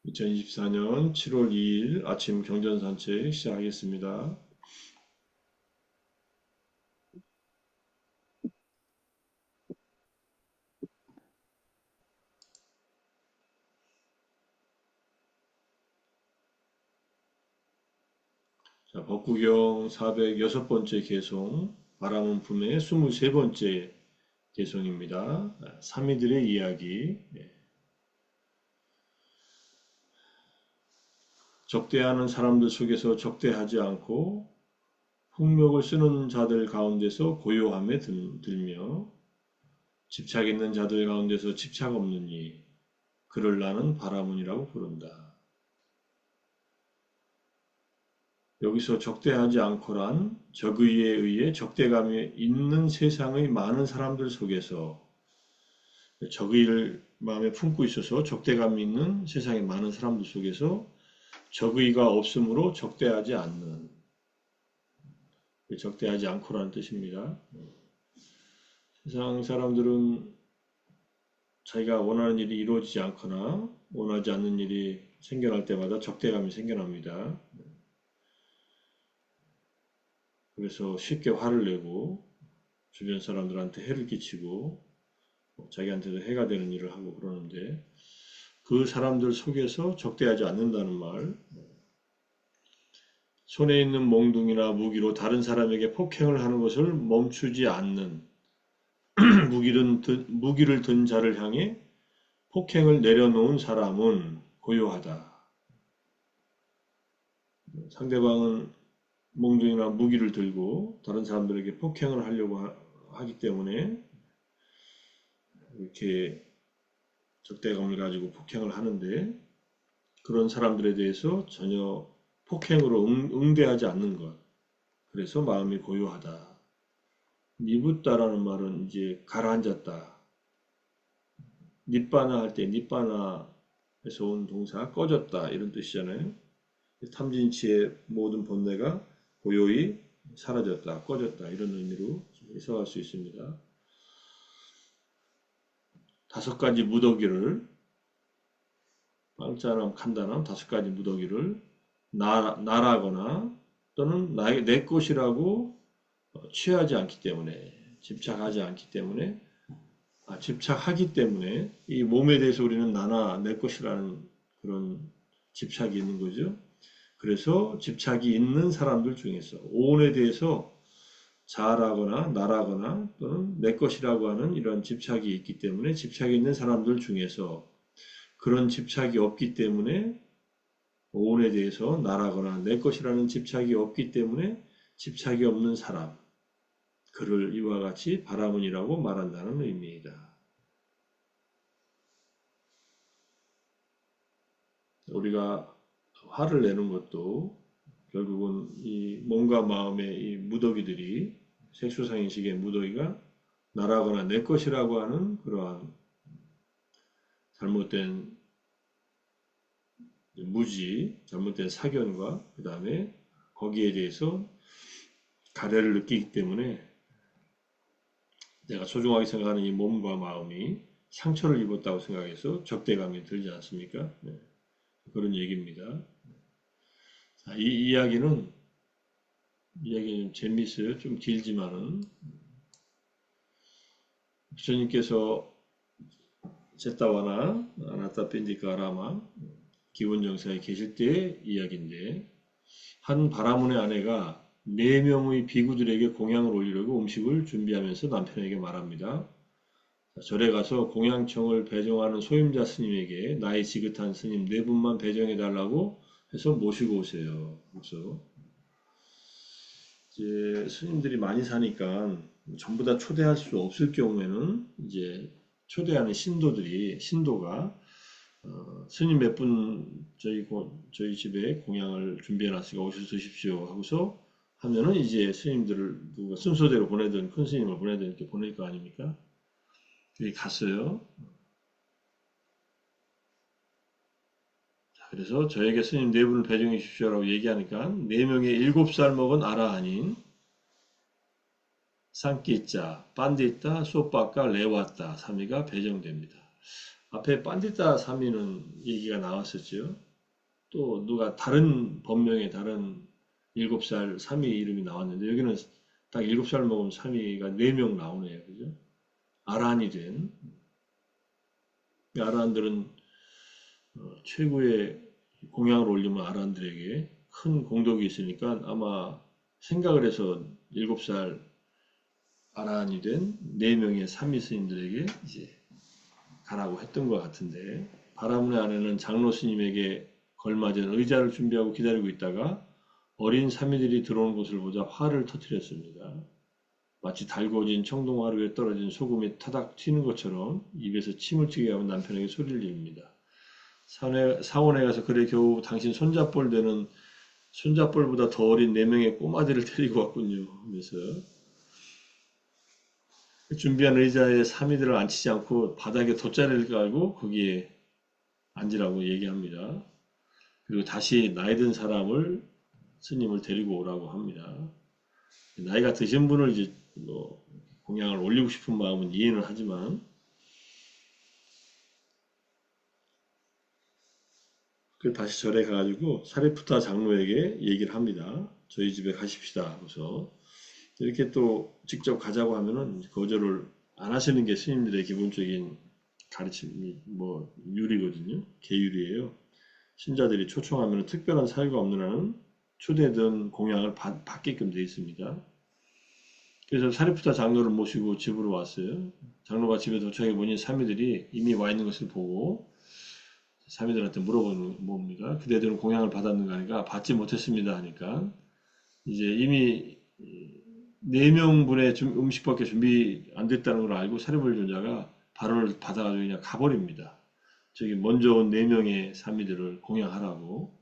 2024년 7월 2일 아침 경전산책 시작하겠습니다. 자, 법구경 406번째 개송, 바람은 품의 23번째 개송입니다. 사미들의 이야기. 적대하는 사람들 속에서 적대하지 않고 폭력을 쓰는 자들 가운데서 고요함에 들며 집착 있는 자들 가운데서 집착 없느니 그를 나는 바라문이라고 부른다. 여기서 적대하지 않고란 적의에 의해 적대감이 있는 세상의 많은 사람들 속에서 적의를 마음에 품고 있어서 적대감이 있는 세상의 많은 사람들 속에서 적의가 없으므로 적대하지 않고라는 뜻입니다. 세상 사람들은 자기가 원하는 일이 이루어지지 않거나 원하지 않는 일이 생겨날 때마다 적대감이 생겨납니다. 그래서 쉽게 화를 내고 주변 사람들한테 해를 끼치고 자기한테도 해가 되는 일을 하고 그러는데 그 사람들 속에서 적대하지 않는다는 말, 손에 있는 몽둥이나 무기로 다른 사람에게 폭행을 하는 것을 멈추지 않는 무기를 든 자를 향해 폭행을 내려놓은 사람은 고요하다. 상대방은 몽둥이나 무기를 들고 다른 사람들에게 폭행을 하려고 하기 때문에 이렇게 적대감을 가지고 폭행을 하는데 그런 사람들에 대해서 전혀 폭행으로 응대하지 않는 것. 그래서 마음이 고요하다. 니붓다라는 말은 이제 가라앉았다. 닛바나 할 때 닛바나에서 온 동사 꺼졌다 이런 뜻이잖아요. 탐진치의 모든 번뇌가 고요히 사라졌다, 꺼졌다 이런 의미로 해석할 수 있습니다. 5가지 무더기를 빵자남, 칸다남 5가지 무더기를 나라거나 또는 내 것이라고 취하지 않기 때문에 집착하기 때문에 이 몸에 대해서 우리는 나나 내 것이라는 그런 집착이 있는 거죠. 그래서 집착이 있는 사람들 중에서 오온에 대해서 자라거나 나라거나 또는 내 것이라고 하는 이런 집착이 있기 때문에 집착이 있는 사람들 중에서 그런 집착이 없기 때문에 오온에 대해서 나라거나 내 것이라는 집착이 없기 때문에 집착이 없는 사람, 그를 이와 같이 바라문이라고 말한다는 의미이다. 우리가 화를 내는 것도 결국은 이 몸과 마음의 이 무더기들이 색소상인식의 무더기가 나라거나 내 것이라고 하는 그러한 잘못된 잘못된 사견과 그 다음에 거기에 대해서 가래를 느끼기 때문에 내가 소중하게 생각하는 이 몸과 마음이 상처를 입었다고 생각해서 적대감이 들지 않습니까? 네. 그런 얘기입니다. 자, 이 이야기는 좀 재미있어요. 좀 길지만은 부처님께서 제타와나 아나타 빈디카라마 기본 정사에 계실 때의 이야기인데 한 바라문의 아내가 4명의 비구들에게 공양을 올리려고 음식을 준비하면서 남편에게 말합니다. 절에 가서 공양청을 배정하는 소임자 스님에게 나이 지긋한 스님 4분만 배정해 달라고 해서 모시고 오세요. 그래서 이제 스님들이 많이 사니까 전부 다 초대할 수 없을 경우에는 이제 초대하는 신도가 스님 몇 분 저희 집에 공양을 준비해 놨으니까 오셔서 드십시오 하고서 하면은 이제 스님들을 누가 순서대로 보내든 큰 스님을 보내든 이렇게 보낼 거 아닙니까? 여기 갔어요. 그래서 저에게 스님 4분을 배정해 주십시오라고 얘기하니까 4명의 7살 먹은 아라한인 산끼짜, 빤디따, 소빠까, 레왔다 3위가 배정됩니다. 앞에 빤디타 사미는 얘기가 나왔었죠. 또 누가 다른 법명의 다른 7살 사미 이름이 나왔는데 여기는 딱 7살 먹은 사미가 4명 나오네요. 그죠? 아란이 된 아란들은 최고의 공양을 올리면 아란들에게 큰 공덕이 있으니까 아마 생각을 해서 7살 아란이 된 4명의 사미 스님들에게 이제 가라고 했던 것 같은데 바라문의 아내는 장로 스님에게 걸맞은 의자를 준비하고 기다리고 있다가 어린 사미들이 들어오는 것을 보자 화를 터뜨렸습니다. 마치 달궈진 청동화로 위에 떨어진 소금이 타닥 튀는 것처럼 입에서 침을 튀게 하면 남편에게 소리를 지릅니다. 사원에 가서 그래 겨우 당신 손잡벌 되는 손잡벌보다 더 어린 4명의 꼬마들을 데리고 왔군요. 하면서 준비한 의자에 사미들을 앉히지 않고 바닥에 돗자리를 깔고 거기에 앉으라고 얘기합니다. 그리고 다시 나이 든 사람을 스님을 데리고 오라고 합니다. 나이가 드신 분을 이제 뭐 공양을 올리고 싶은 마음은 이해는 하지만 그 다시 절에 가가지고 사리푸타 장로에게 얘기를 합니다. 저희 집에 가십시다. 그래서 이렇게 또 직접 가자고 하면은 거절을 안 하시는 게 스님들의 기본적인 가르침이 뭐 유리거든요. 계율이에요. 신자들이 초청하면 특별한 사유가 없는 한은 초대든 공양을 받게끔 되어 있습니다. 그래서 사리푸타 장로를 모시고 집으로 왔어요. 장로가 집에 도착해 보니 사미들이 이미 와 있는 것을 보고 사미들한테 물어보는 뭡니까? 그대들은 공양을 받았는가 하니까 받지 못했습니다 하니까 이제 이미 4명분의 음식밖에 준비 안 됐다는 걸 알고 사리불 존자가 발언을 받아가지고 그냥 가버립니다. 저기 먼저 온 4명의 사미들을 공양하라고.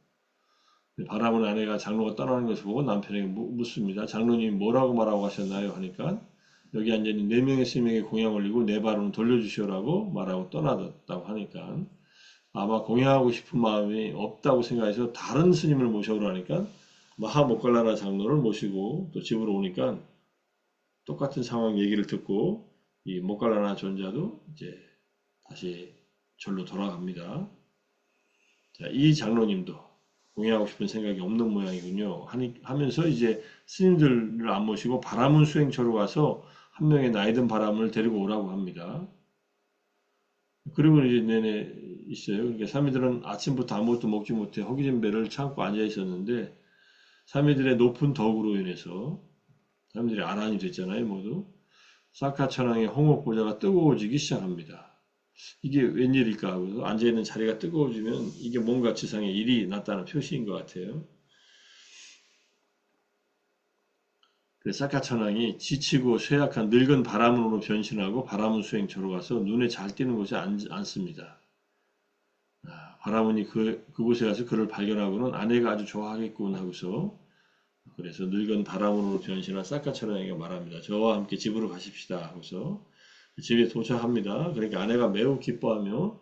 바람은 아내가 장로가 떠나는 것을 보고 남편에게 묻습니다. 장로님이 뭐라고 말하고 하셨나요? 하니까 여기 앉아있는 4명의 스님에게 공양 올리고 내 발언을 돌려주시오라고 말하고 떠나졌다고 하니까 아마 공양하고 싶은 마음이 없다고 생각해서 다른 스님을 모셔오라 하니까 마하모칼라나 장로를 모시고 또 집으로 오니까 똑같은 상황 얘기를 듣고 이 모칼라나 존자도 이제 다시 절로 돌아갑니다. 자, 이 장로님도 공양하고 싶은 생각이 없는 모양이군요. 하면서 이제 스님들을 안 모시고 바라문 수행처로 가서 한 명의 나이든 바람을 데리고 오라고 합니다. 그리고 이제 내내 있어요. 그러니까 사미들은 아침부터 아무것도 먹지 못해 허기진 배를 참고 앉아 있었는데 사미들의 높은 덕으로 인해서 사람들이 아란이 됐잖아요, 모두. 사카천왕의 홍옥 보좌가 뜨거워지기 시작합니다. 이게 웬일일까 하고 앉아있는 자리가 뜨거워지면 이게 뭔가 지상에 일이 났다는 표시인 것 같아요. 그래서 사카천왕이 지치고 쇠약한 늙은 바라문으로 변신하고 바라문 수행처로 가서 눈에 잘 띄는 곳에 앉습니다. 바라문이 그곳에 가서 그를 발견하고는 아내가 아주 좋아하겠군 하고서 그래서 늙은 바라문으로 변신한 사카천왕에게 말합니다. 저와 함께 집으로 가십시다 하고서 집에 도착합니다. 그러니까 아내가 매우 기뻐하며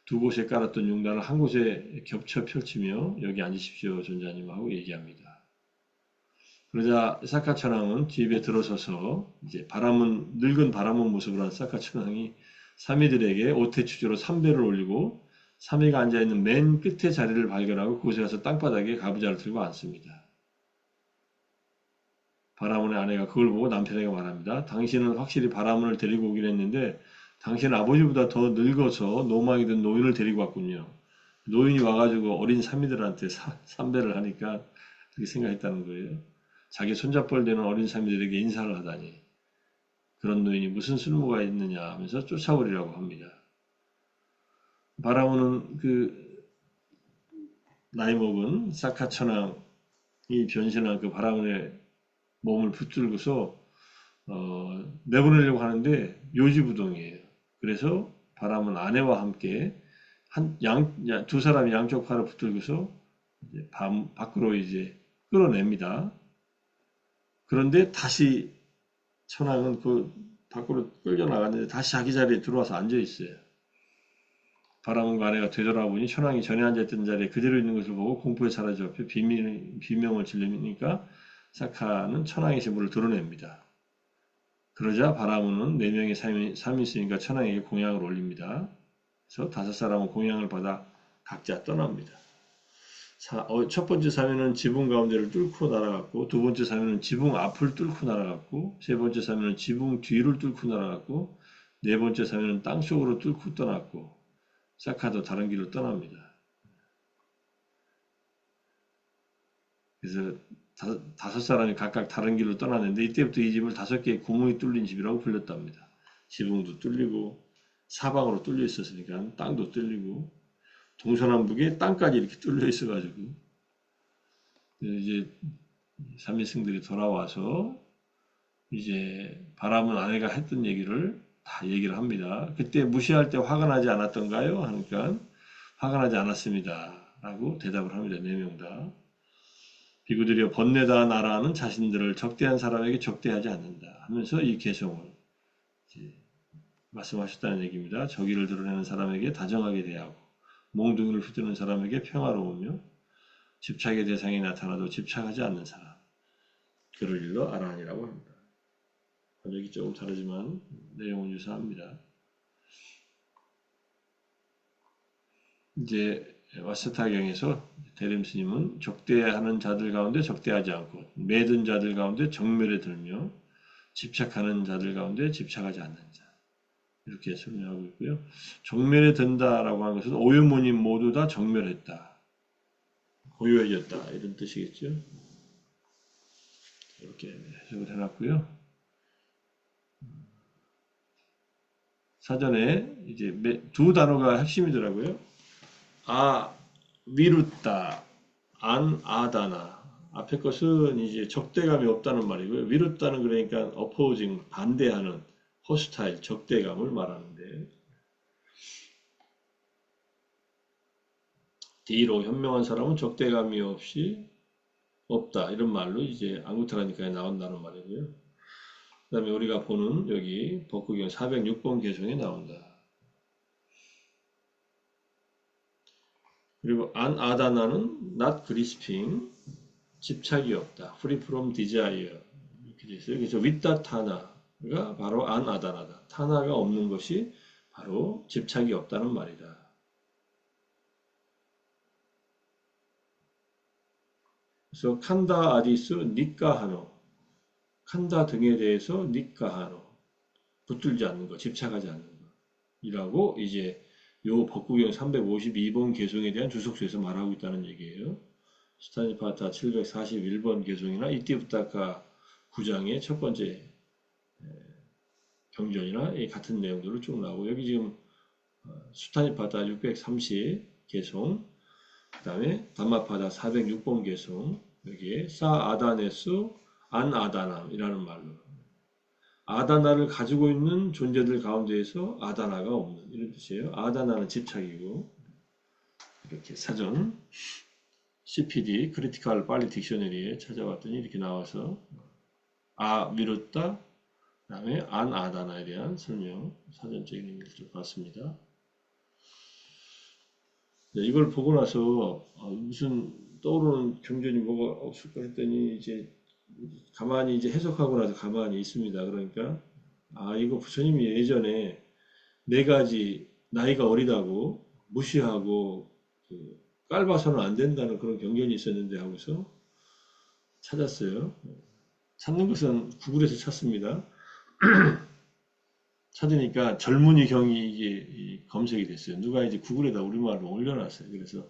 두 곳에 깔았던 융단을 한 곳에 겹쳐 펼치며 여기 앉으십시오 존자님 하고 얘기합니다. 그러자 사카천왕은 집에 들어서서 이제 늙은 바라문 모습을 한 사카천왕이 사미들에게 오태추조로 3배를 올리고 사미가 앉아있는 맨 끝에 자리를 발견하고 그곳에 가서 땅바닥에 가부좌를 들고 앉습니다. 바라문의 아내가 그걸 보고 남편에게 말합니다. 당신은 확실히 바라문을 데리고 오긴 했는데 당신은 아버지보다 더 늙어서 노망이 든 노인을 데리고 왔군요. 노인이 와가지고 어린 사미들한테 삼배를 하니까 그렇게 생각했다는 거예요. 자기 손잡벌 되는 어린 사미들에게 인사를 하다니 그런 노인이 무슨 쓸모가 있느냐 하면서 쫓아버리라고 합니다. 바라문은 나이 먹은 사카천왕이 변신한 그 바라문의 몸을 붙들고서 내보내려고 하는데 요지부동이에요. 그래서 바람은 아내와 함께 두 사람이 양쪽 팔을 붙들고서 이제 밖으로 이제 끌어냅니다. 그런데 다시 천왕은 그 밖으로 끌려 나갔는데 다시 자기 자리에 들어와서 앉아 있어요. 바람과 아내가 되돌아보니 천왕이 전에 앉아있던 자리에 그대로 있는 것을 보고 공포에 사라져 비명을 지르니까 사카는 천왕의 신부를 드러냅니다. 그러자 바라문은 4명의 삶이 있으니까 천왕에게 공양을 올립니다. 그래서 5사람은 공양을 받아 각자 떠납니다. 첫 번째 사면은 지붕 가운데를 뚫고 날아갔고, 두 번째 사면은 지붕 앞을 뚫고 날아갔고, 세 번째 사면은 지붕 뒤를 뚫고 날아갔고, 네 번째 사면은 땅속으로 뚫고 떠났고, 사카도 다른 길로 떠납니다. 그래서 5사람이 각각 다른 길로 떠났는데, 이때부터 이 집을 5개의 구멍이 뚫린 집이라고 불렸답니다. 지붕도 뚫리고 사방으로 뚫려 있었으니까 땅도 뚫리고 동서남북에 땅까지 이렇게 뚫려 있어가지고 이제 삼위승들이 돌아와서 이제 바람은 아내가 했던 얘기를 다 얘기를 합니다. 그때 무시할 때 화가 나지 않았던가요? 하니까 화가 나지 않았습니다. 라고 대답을 합니다. 4명 다. 비구들이여 번뇌다 나라는 자신들을 적대한 사람에게 적대하지 않는다 하면서 이 개성을 말씀하셨다는 얘기입니다. 저기를 드러내는 사람에게 다정하게 대하고 몽둥이를 휘두르는 사람에게 평화로우며 집착의 대상이 나타나도 집착하지 않는 사람, 그를 일러 아라한이라고 합니다. 번역이 조금 다르지만 내용은 유사합니다. 이제 와스타경에서 대림 스님은 적대하는 자들 가운데 적대하지 않고 매든 자들 가운데 정멸에 들며 집착하는 자들 가운데 집착하지 않는 자, 이렇게 설명하고 있고요. 정멸에 든다라고 하는 것은 오유무님 모두 다 정멸했다, 고요해졌다, 이런 뜻이겠죠. 이렇게 해석을 해놨고요. 사전에 이제 두 단어가 핵심이더라고요. 위루따, 아다나. 앞에 것은 이제 적대감이 없다는 말이고요. 위루따는 그러니까 opposing, 반대하는, hostile, 적대감을 말하는데, D로 현명한 사람은 적대감이 없다, 이런 말로 이제 앙구타라니까에 나온다는 말이고요. 그 다음에 우리가 보는 여기 법구경 406번 개성에 나온다. 그리고 아다나는 not grasping, 집착이 없다. free from desire, 이렇게 되어 있어요. 그래서 with 타나가 바로 아다나다. 타나가 없는 것이 바로 집착이 없다는 말이다. 그래서 칸다 아디스 니까하노, 칸다 등에 대해서 니까하노, 붙들지 않는 것, 집착하지 않는 것 이라고 이제 요 법구경 352번 개송에 대한 주석수에서 말하고 있다는 얘기예요. 스타니파타 741번 개송이나 이티부타카 9장의 첫 번째 경전이나 같은 내용들을 쭉 나오고, 여기 지금 수타니파타 630 개송, 그 다음에 담마파다 406번 개송, 여기에 사아다네스 안아다남이라는 말로 아다나를 가지고 있는 존재들 가운데에서 아다나가 없는, 이런 뜻이에요. 아다나는 집착이고, 이렇게 사전 CPD 크리티컬 빨리 딕셔너리에 찾아봤더니 이렇게 나와서 미뤘다, 그 다음에 아다나에 대한 설명, 사전적인 것을 봤습니다. 이걸 보고 나서 무슨 떠오르는 경전이 뭐가 없을까 했더니 이제 가만히 이제 해석하고 나서 가만히 있습니다. 그러니까 이거 부처님이 예전에 4가지 나이가 어리다고 무시하고 깔봐서는 안 된다는 그런 경전이 있었는데 하고서 찾았어요. 찾는 것은 구글에서 찾습니다. 찾으니까 젊은이 경이 이게 검색이 됐어요. 누가 이제 구글에다 우리말로 올려놨어요. 그래서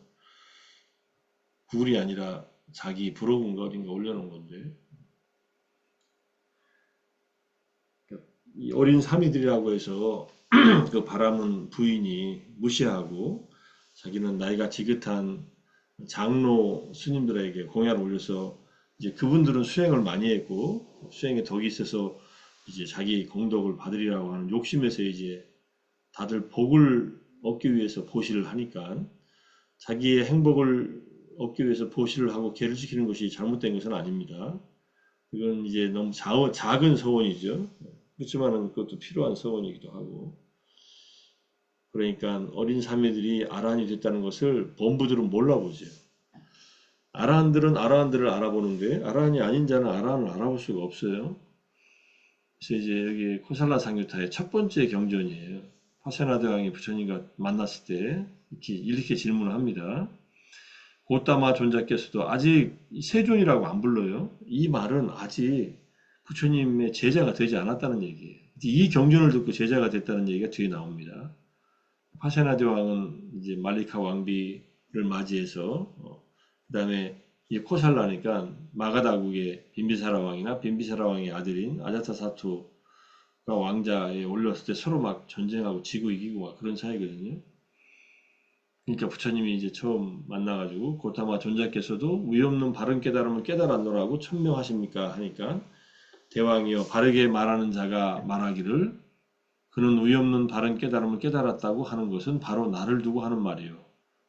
구글이 아니라 자기 브로그인가 어딘가 올려놓은 건데, 이 어린 사미들이라고 해서 그 바람은 부인이 무시하고 자기는 나이가 지긋한 장로 스님들에게 공약을 올려서 이제 그분들은 수행을 많이 했고 수행에 덕이 있어서 이제 자기 공덕을 받으리라고 하는 욕심에서 이제 다들 복을 얻기 위해서 보시를 하니까 자기의 행복을 얻기 위해서 보시를 하고 계를 시키는 것이 잘못된 것은 아닙니다. 이건 이제 너무 작은 소원이죠. 그렇지만 그것도 필요한 소원이기도 하고. 그러니까 어린 사미들이 아라한이 됐다는 것을 범부들은 몰라보죠. 아라한들은 아라한들을 알아보는데 아라한이 아닌 자는 아라한을 알아볼 수가 없어요. 그래서 이제 여기 코살라 상유타의 첫 번째 경전이에요. 파세나 대왕이 부처님과 만났을 때 이렇게 질문을 합니다. 고따마 존자께서도 아직 세존이라고 안 불러요. 이 말은 아직 부처님의 제자가 되지 않았다는 얘기예요. 이 경전을 듣고 제자가 됐다는 얘기가 뒤에 나옵니다. 파세나 대왕은 이제 말리카 왕비를 맞이해서 그다음에 이 코살라니까 마가다국의 빈비사라 왕이나 빈비사라 왕의 아들인 아자타사투가 왕자에 올렸을 때 서로 막 전쟁하고 지고 이기고 막 그런 사이거든요. 그러니까 부처님이 이제 처음 만나가지고 고타마 존자께서도 의 없는 바른 깨달음을 깨달았노라고 천명하십니까 하니까 대왕이여 바르게 말하는 자가 말하기를 그는 의 없는 바른 깨달음을 깨달았다고 하는 것은 바로 나를 두고 하는 말이요.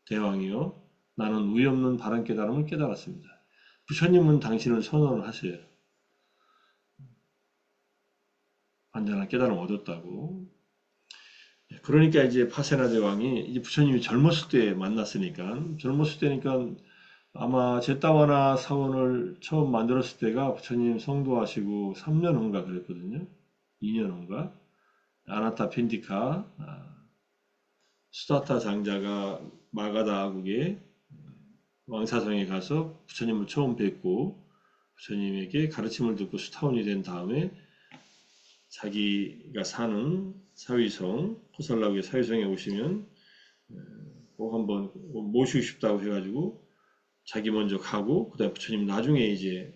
대왕이여 나는 의 없는 바른 깨달음을 깨달았습니다. 부처님은 당신을 선언을 하세요. 완전한 깨달음을 얻었다고. 그러니까 이제 파세나 대왕이 이제 부처님이 젊었을 때 만났으니까 젊었을 때니까 아마 제따와나 사원을 처음 만들었을 때가 부처님 성도하시고 3년 후인가 그랬거든요. 2년 후인가. 아나타 핀디카 수다타 장자가 마가다국의 왕사성에 가서 부처님을 처음 뵙고 부처님에게 가르침을 듣고 수타원이 된 다음에 자기가 사는 사위성, 코살라국의 사위성에 오시면 꼭 한번 모시고 싶다고 해가지고 자기 먼저 가고 그다음 부처님 나중에 이제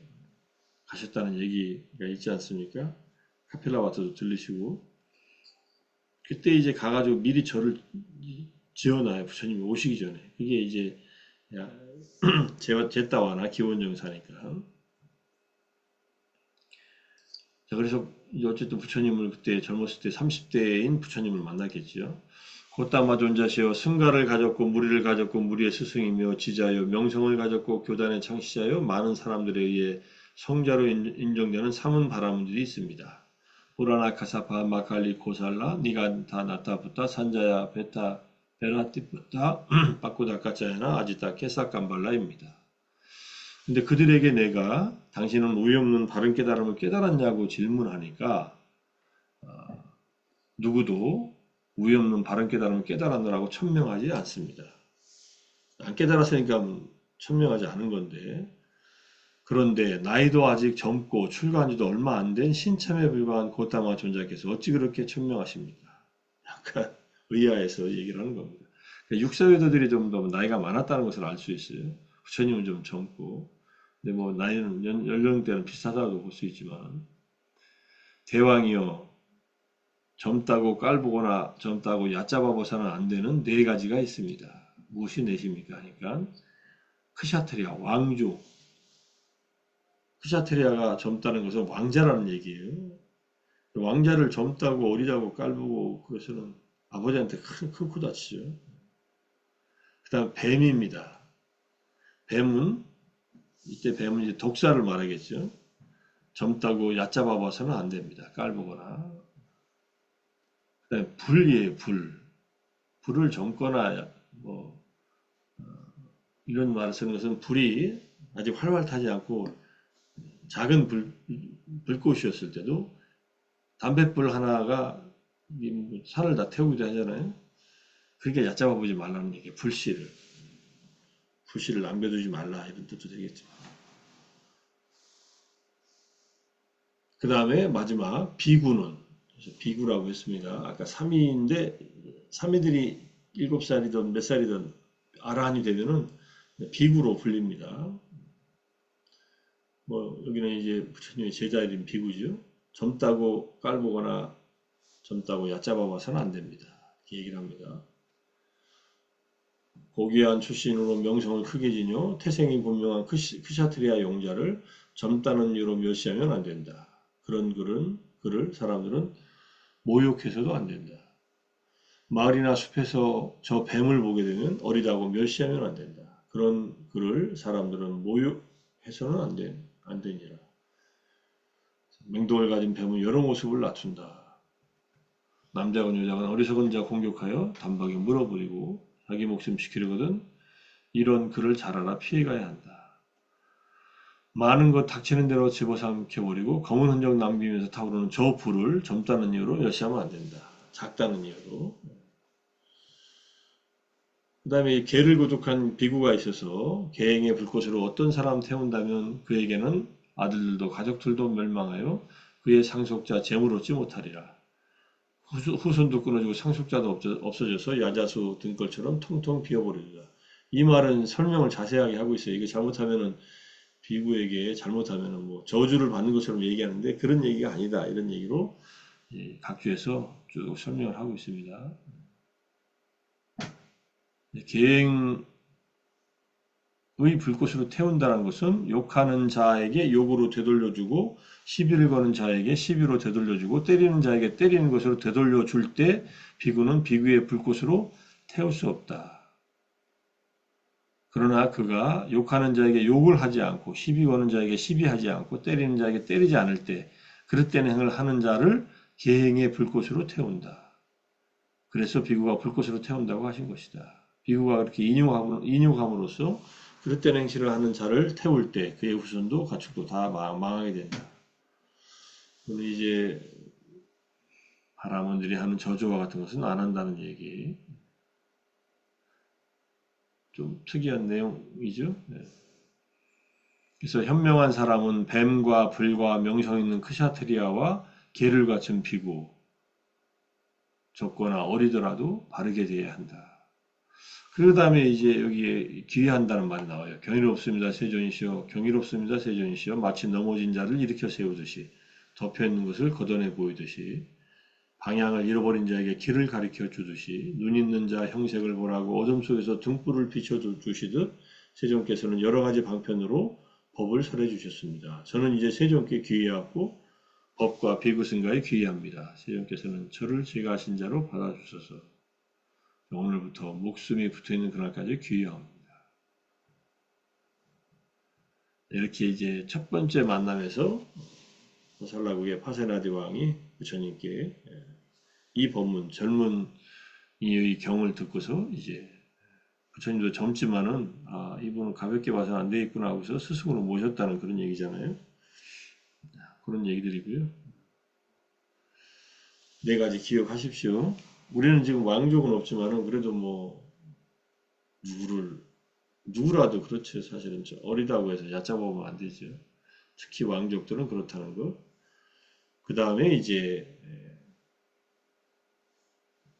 가셨다는 얘기가 있지 않습니까? 카펠라와트도 들리시고 그때 이제 가가지고 미리 절을 지어놔요. 부처님이 오시기 전에. 그게 이제 제따와나 기원정사니까. 자, 그래서 어쨌든 부처님을 그때 젊었을 때 30대인 부처님을 만났겠지요. 곧다마 존자시여 승가를 가졌고 무리를 가졌고 무리의 스승이며 지자여 명성을 가졌고 교단의 창시자여 많은 사람들에 의해 성자로 인정되는 삼은 바라문들이 있습니다. 보라나 카사파 마칼리 코살라 니간타 나타부타 산자야 베타 베라티부타 바쿠다카짜야나 아지타 케사kam발라입니다. 근데 그들에게 내가 당신은 의 없는 바른 깨달음을 깨달았냐고 질문하니까 누구도 의 없는 바른 깨달음을 깨달았느라고 천명하지 않습니다. 안 깨달았으니까 천명하지 않은 건데 그런데 나이도 아직 젊고 출가한 지도 얼마 안 된 신참에 불과한 고타마 존자께서 어찌 그렇게 천명하십니까? 약간 의아해서 얘기를 하는 겁니다. 그러니까 육사외도들이 좀 더 나이가 많았다는 것을 알 수 있어요. 부처님은 좀 젊고 근데 뭐 나이는 연령대는 비슷하다고 볼 수 있지만 대왕이여 젊다고 깔보거나 젊다고 얕잡아 보서는 안 되는 네 가지가 있습니다. 무엇이 넷입니까? 하니까 크샤트리아 왕조 크샤트리아가 젊다는 것은 왕자라는 얘기예요. 왕자를 젊다고 어리다고 깔보고 그것은 아버지한테 큰 코 다치죠. 그 다음 뱀입니다. 뱀은 이때 뱀은 이제 독사를 말하겠죠. 젊다고 얕잡아 봐서는 안 됩니다. 깔보거나. 그다음에 불이에요. 불을 젊거나 뭐 이런 말을 쓰는 것은 불이 아직 활활 타지 않고 작은 불꽃이었을 때도 담뱃불 하나가 산을 다 태우기도 하잖아요. 그러니까 얕잡아 보지 말라는 얘기예요. 불씨를 남겨두지 말라 이런 뜻도 되겠죠. 그 다음에 마지막 비구는 비구라고 했습니다. 아까 3위인데 3위들이 7살이든 몇 살이든 아라한이 되면은 비구로 불립니다. 뭐 여기는 이제 부처님의 제자인 비구죠. 젊다고 깔보거나 젊다고 얕잡아 봐서는 안 됩니다. 이렇게 얘기를 합니다. 고귀한 출신으로 명성을 크게 지녀 태생이 분명한 크샤트리아 용자를 젊다는 이유로 멸시하면 안 된다. 그런 그를 사람들은 모욕해서도 안 된다. 마을이나 숲에서 저 뱀을 보게 되면 어리다고 멸시하면 안 된다. 그런 그를 사람들은 모욕해서는 안 되니라. 맹독을 가진 뱀은 여러 모습을 갖춘다. 남자건 여자건 어리석은 자 공격하여 단박에 물어버리고 자기 목숨 지키려거든 이런 그를 잘 알아 피해가야 한다. 많은 것 닥치는 대로 집어삼켜버리고 검은 흔적 남기면서 타오르는 저 불을 젊다는 이유로 멸시하면 안 된다. 작다는 이유로. 그 다음에 개를 거둑한 비구가 있어서 계행의 불꽃으로 어떤 사람 태운다면 그에게는 아들들도 가족들도 멸망하여 그의 상속자 재물 얻지 못하리라. 후손도 끊어지고 상속자도 없어져서 야자수 등걸처럼 통통 비어버리리라. 이 말은 설명을 자세하게 하고 있어요. 이거 잘못하면은 비구에게 잘못하면은 뭐 저주를 받는 것처럼 얘기하는데 그런 얘기가 아니다. 이런 얘기로 각주에서 쭉 설명을 하고 있습니다. 계행의 불꽃으로 태운다는 것은 욕하는 자에게 욕으로 되돌려주고 시비를 거는 자에게 시비로 되돌려주고 때리는 자에게 때리는 것으로 되돌려줄 때 비구는 비구의 불꽃으로 태울 수 없다. 그러나 그가 욕하는 자에게 욕을 하지 않고 시비 거는 자에게 시비하지 않고 때리는 자에게 때리지 않을 때 그릇된 행을 하는 자를 계행의 불꽃으로 태운다. 그래서 비구가 불꽃으로 태운다고 하신 것이다. 비구가 그렇게 인용함으로써 그릇된 행실을 하는 자를 태울 때 그의 후손도 가축도 다 망하게 된다. 오늘 이제 바라몬들이 하는 저주와 같은 것은 안 한다는 얘기. 좀 특이한 내용이죠. 네. 그래서 현명한 사람은 뱀과 불과 명성 있는 크샤트리아와 개를 갖춘 비구, 적거나 어리더라도 바르게 되어야 한다. 그 다음에 이제 여기에 귀의한다는 말이 나와요. 경이롭습니다, 세존이시여. 경이롭습니다, 세존이시여. 마치 넘어진 자를 일으켜 세우듯이 덮여있는 것을 걷어내 보이듯이 방향을 잃어버린 자에게 길을 가리켜 주듯이 눈 있는 자 형색을 보라고 어둠 속에서 등불을 비춰 주시듯 세존께서는 여러 가지 방편으로 법을 설해 주셨습니다. 저는 이제 세존께 귀의하고 법과 비구승가에 귀의합니다. 세존께서는 저를 제가 하신 자로 받아주셔서 오늘부터 목숨이 붙어있는 그날까지 귀의합니다. 이렇게 이제 첫 번째 만남에서 살라국의 파세나디 왕이 부처님께 이 법문, 젊은 이의 경을 듣고서 이제 부처님도 젊지만은 이분은 가볍게 봐서는 안 되겠구나 하고서 스승으로 모셨다는 그런 얘기잖아요. 그런 얘기들이고요. 네 가지 기억하십시오. 우리는 지금 왕족은 없지만은 그래도 뭐 누구라도 그렇죠. 사실은 어리다고 해서 얕잡아보면 안 되죠. 특히 왕족들은 그렇다는 거. 그 다음에 이제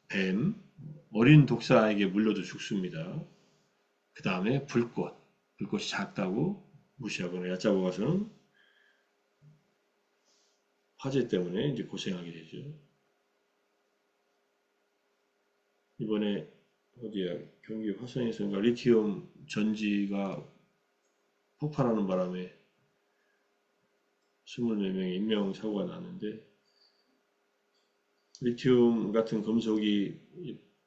뱀, 어린 독사에게 물려도 죽습니다. 그 다음에 불꽃이 작다고 무시하거나 얕잡아가서는 화재 때문에 이제 고생하게 되죠. 이번에 어디야 경기 화성에서인가 리튬 전지가 폭발하는 바람에 24명의 인명사고가 났는데 리튬 같은 금속이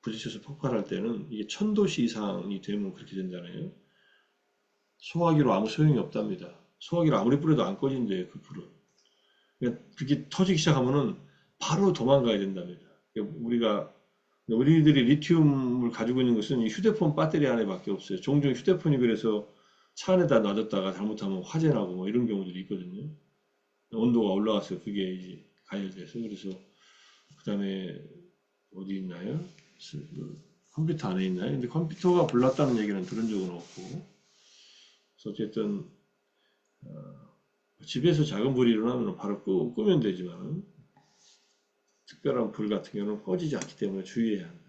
부딪혀서 폭발할 때는 이게 1000도씨 이상이 되면 그렇게 된다네요. 소화기로 아무 소용이 없답니다. 소화기를 아무리 뿌려도 안 꺼진대요, 그 불은. 그러니까 그렇게 터지기 시작하면은 바로 도망가야 된답니다. 그러니까 우리들이 리튬을 가지고 있는 것은 이 휴대폰 배터리 안에밖에 없어요. 종종 휴대폰이 그래서 차 안에다 놔뒀다가 잘못하면 화재 나고 뭐 이런 경우들이 있거든요. 온도가 올라가서 그게 이제 가열돼서 그래서 그 다음에 어디 있나요? 컴퓨터 안에 있나요? 근데 컴퓨터가 불났다는 얘기는 들은 적은 없고 그래서 어쨌든 집에서 작은 불이 일어나면 바로 끄면 되지만 특별한 불 같은 경우는 꺼지지 않기 때문에 주의해야 한다.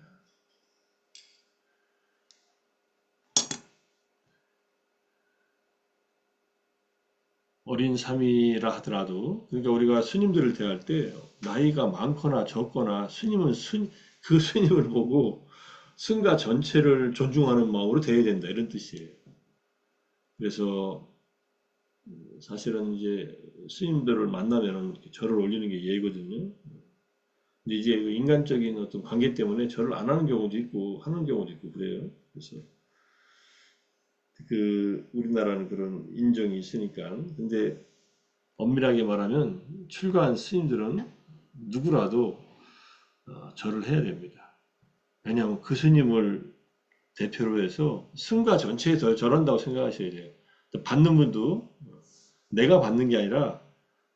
어린 삼이라 하더라도 그러니까 우리가 스님들을 대할 때 나이가 많거나 적거나 스님은 그 스님을 보고 승가 전체를 존중하는 마음으로 대해야 된다 이런 뜻이에요. 그래서 사실은 이제 스님들을 만나면은 절을 올리는 게 예거든요. 근데 이제 인간적인 어떤 관계 때문에 절을 안 하는 경우도 있고 하는 경우도 있고 그래요. 그래서 우리나라는 그런 인정이 있으니까. 근데 엄밀하게 말하면 출가한 스님들은 누구라도 절을 해야 됩니다. 왜냐하면 그 스님을 대표로 해서 승가 전체에 절한다고 생각하셔야 돼요. 받는 분도 내가 받는 게 아니라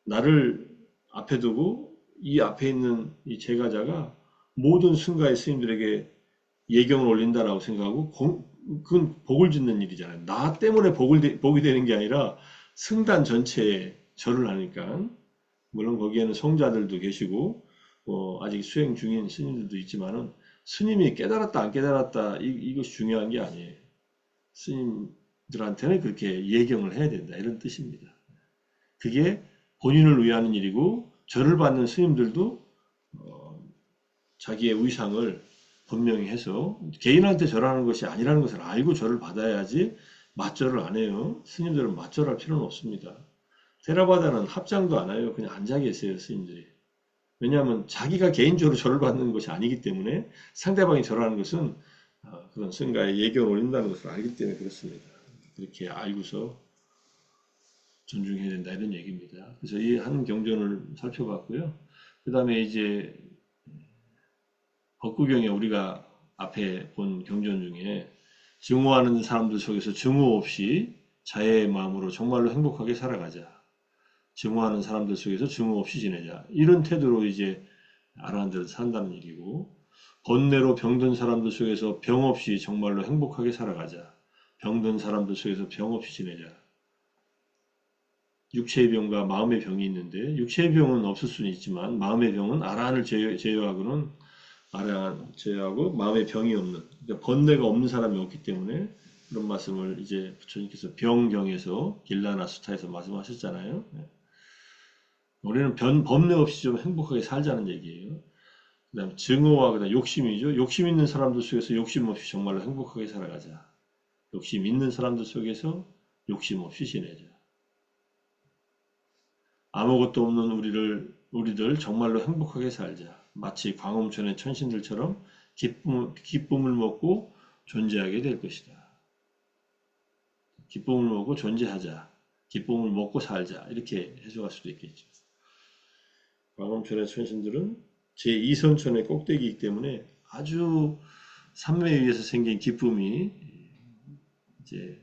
나를 앞에 두고 이 앞에 있는 이 제가자가 모든 승가의 스님들에게 예경을 올린다라고 생각하고 그건 복을 짓는 일이잖아요. 나 때문에 복이 되는 게 아니라 승단 전체에 절을 하니까 물론 거기에는 성자들도 계시고 아직 수행 중인 스님들도 있지만은 스님이 깨달았다 안 깨달았다 이것이 중요한 게 아니에요. 스님들한테는 그렇게 예경을 해야 된다 이런 뜻입니다. 그게 본인을 위하는 일이고 절을 받는 스님들도 자기의 의상을 분명히 해서 개인한테 절하는 것이 아니라는 것을 알고 절을 받아야지 맞절을 안 해요. 스님들은 맞절할 필요는 없습니다. 테라바다는 합장도 안 해요. 그냥 앉아 계세요, 스님들이. 왜냐하면 자기가 개인적으로 절을 받는 것이 아니기 때문에 상대방이 절하는 것은 그런 승가의 예경을 올린다는 것을 알기 때문에 그렇습니다. 그렇게 알고서 존중해야 된다 이런 얘기입니다. 그래서 이 한 경전을 살펴봤고요. 그 다음에 이제 법구경에 우리가 앞에 본 경전 중에 증오하는 사람들 속에서 증오 없이 자애의 마음으로 정말로 행복하게 살아가자. 증오하는 사람들 속에서 증오 없이 지내자. 이런 태도로 이제 아라한테로 산다는 얘기고, 번뇌로 병든 사람들 속에서 병 없이 정말로 행복하게 살아가자. 병든 사람들 속에서 병 없이 지내자. 육체의 병과 마음의 병이 있는데, 육체의 병은 없을 수는 있지만, 마음의 병은 아라한을 제외하고는, 아라한 제외하고 마음의 병이 없는, 그러니까 번뇌가 없는 사람이 없기 때문에, 그런 말씀을 이제 부처님께서 병경에서 길라나 수타에서 말씀하셨잖아요. 우리는 번뇌 없이 좀 행복하게 살자는 얘기예요. 그 다음 증오와 그다음 욕심이죠. 욕심 있는 사람들 속에서 욕심 없이 정말로 행복하게 살아가자. 욕심 있는 사람들 속에서 욕심 없이 지내자. 아무것도 없는 우리들 정말로 행복하게 살자. 마치 광음천의 천신들처럼 기쁨을 먹고 존재하게 될 것이다. 기쁨을 먹고 존재하자. 기쁨을 먹고 살자. 이렇게 해석할 수도 있겠죠. 광음천의 천신들은 제2선천의 꼭대기이기 때문에 아주 삼매에 의해서 생긴 기쁨이 이제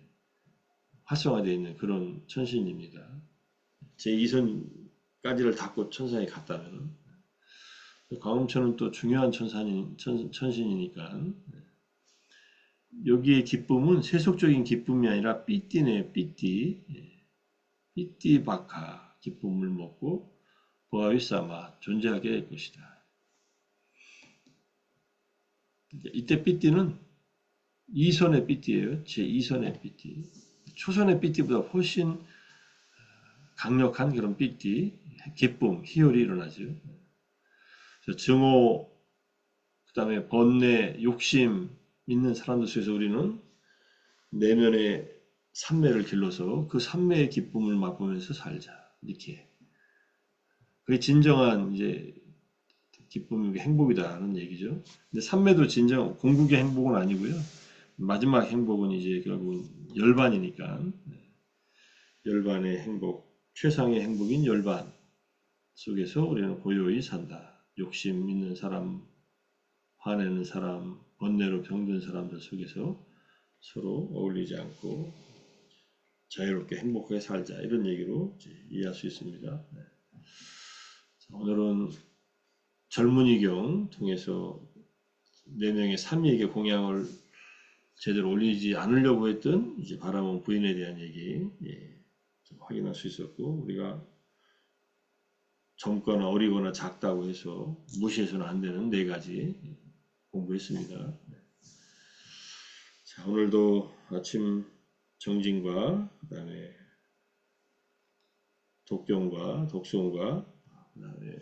활성화되어 있는 그런 천신입니다. 제2선까지를 닫고 천상에 갔다면 광음천은 또 중요한 천신이니까 여기의 기쁨은 세속적인 기쁨이 아니라 삐띠네 삐띠 삐띠바카 기쁨을 먹고 보아위사마 존재하게 될 것이다. 이때 삐띠는 2선의 삐띠예요. 제2선의 삐띠. 초선의 삐띠보다 훨씬 강력한 그런 삐띠, 기쁨, 희열이 일어나죠. 증오, 그 다음에 번뇌, 욕심 있는 사람들 속에서 우리는 내면의 삼매를 길러서 그 삼매의 기쁨을 맛보면서 살자. 이렇게. 그게 진정한 이제 기쁨이 행복이다라는 얘기죠. 근데 삼매도 진정 공국의 행복은 아니고요. 마지막 행복은 이제 결국은 열반이니까 열반의 행복, 최상의 행복인 열반 속에서 우리는 고요히 산다. 욕심 있는 사람, 화내는 사람, 번뇌로 병든 사람들 속에서 서로 어울리지 않고 자유롭게 행복하게 살자. 이런 얘기로 이해할 수 있습니다. 오늘은 젊은이경 통해서 4명의 삼위에게 공양을 제대로 올리지 않으려고 했던 이제 바라본 부인에 대한 얘기 좀 확인할 수 있었고, 우리가 젊거나 어리거나 작다고 해서 무시해서는 안 되는 4가지 공부했습니다. 자, 오늘도 아침 정진과 그다음에 독경과 독송과 그다음에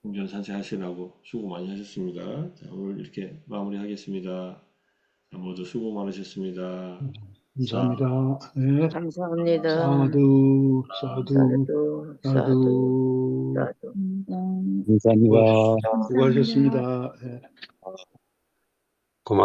공전 산책하시라고 수고 많이 하셨습니다. 자, 오늘 이렇게 마무리하겠습니다. 자, 모두 수고 많으셨습니다. 감사합니다. 네. 감사합니다. 사두, 사두, 사두, 사두, 사두. 사두. 감사합니다. 수고하셨습니다. 네. 고맙습니다.